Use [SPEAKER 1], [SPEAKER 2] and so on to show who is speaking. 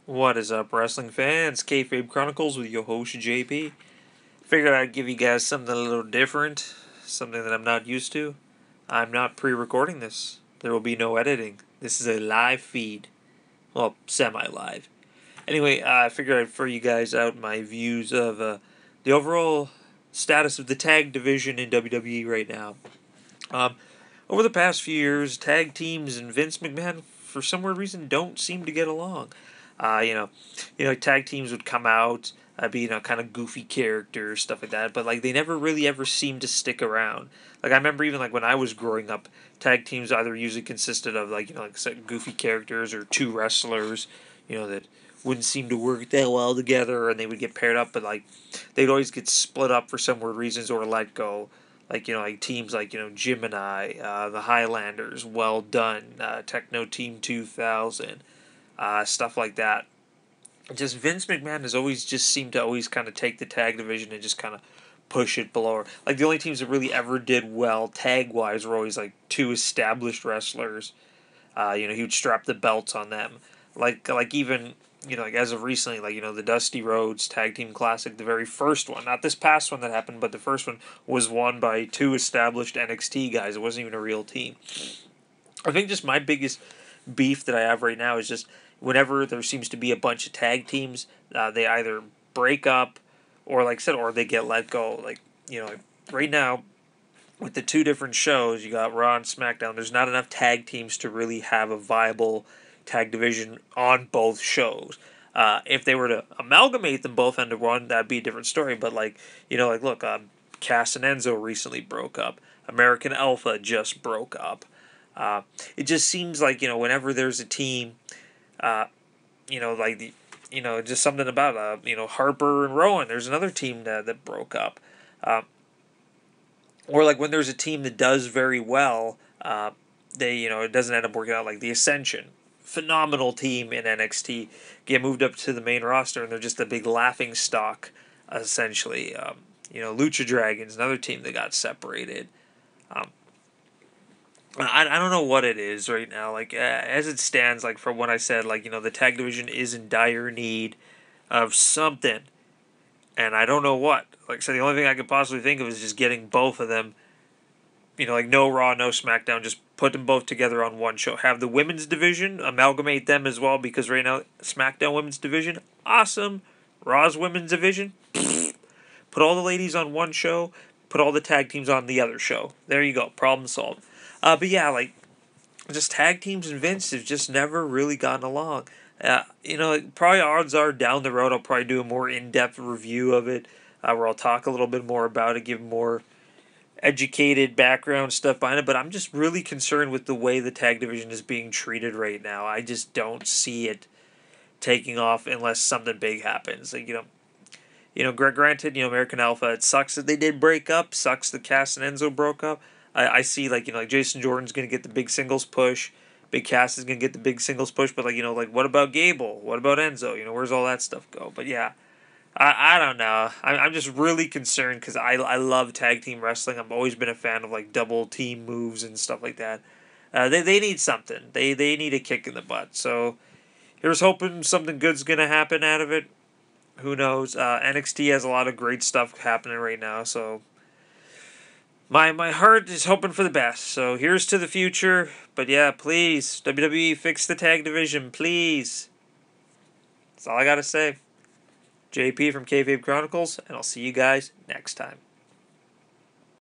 [SPEAKER 1] What is up, wrestling fans? Kayfabe Chronicles with your host, JP. Figured I'd give you guys something a little different, something that I'm not used to. I'm not pre-recording this. There will be no editing. This is a live feed. Well, semi-live. Anyway, I figured I'd throw you guys out my views of the overall status of the tag division in WWE right now. Um, Over the past few years, tag teams and Vince McMahon, for some weird reason, don't seem to get along. Uh, you know, tag teams would come out, be kind of goofy characters, stuff like that. But like they never really ever seemed to stick around. Like I remember even like when I was growing up, tag teams either usually consisted of like goofy characters or two wrestlers, that wouldn't seem to work that well together, and they would get paired up, but like they'd always get split up for some weird reasons or let go. Like teams like Gemini, the Highlanders, Well Done, Techno Team 2000, stuff like that. Just Vince McMahon has always just seemed to always kind of take the tag division and just kind of push it below. Like the only teams that really ever did well tag wise were always like two established wrestlers. He would strap the belts on them. Like even like as of recently, the Dusty Rhodes Tag Team Classic, the very first one, not this past one that happened, but the first one was won by two established NXT guys. It wasn't even a real team. I think just my biggest beef that I have right now is just whenever there seems to be a bunch of tag teams, they either break up, or like I said, or they get let go. Right now with the two different shows, you got Raw and SmackDown. There's not enough tag teams to really have a viable tag division on both shows. If they were to amalgamate them both into one, that'd be a different story. But look, Cass and Enzo recently broke up. American Alpha just broke up. It just seems like whenever there's a team, uh, like just something about Harper and Rowan. There's another team that broke up. Or like when there's a team that does very well, they it doesn't end up working out. Like the Ascension, phenomenal team in NXT, get moved up to the main roster, and they're just a big laughing stock, essentially. Lucha Dragons, another team that got separated. Um, I don't know what it is right now. Like as it stands, like from what I said, the tag division is in dire need of something, and I don't know what. Like I said, the only thing I could possibly think of is just getting both of them. Like no Raw, no SmackDown, just put them both together on one show. Have the women's division, amalgamate them as well, because right now, SmackDown women's division, awesome. Raw's women's division, put all the ladies on one show, put all the tag teams on the other show. There you go, problem solved. But yeah, just tag teams and Vince have just never really gotten along. Probably odds are down the road I'll probably do a more in-depth review of it, where I'll talk a little bit more about it, give more educated background stuff behind it, but I'm just really concerned with the way the tag division is being treated right now. I just don't see it taking off unless something big happens. Granted, American Alpha, it sucks that they did break up, sucks that Cass and Enzo broke up. I see, like Jason Jordan's going to get the big singles push, Big Cass is going to get the big singles push, but, what about Gable? What about Enzo? Where's all that stuff go? But, yeah, I don't know. I'm just really concerned because I love tag team wrestling. I've always been a fan of like double team moves and stuff like that. They need something. They need a kick in the butt. So here's hoping something good's gonna happen out of it. Who knows? NXT has a lot of great stuff happening right now. So my heart is hoping for the best. So here's to the future. But yeah, please WWE fix the tag division, please. That's all I gotta say. JP from Kayfabe Chronicles, and I'll see you guys next time.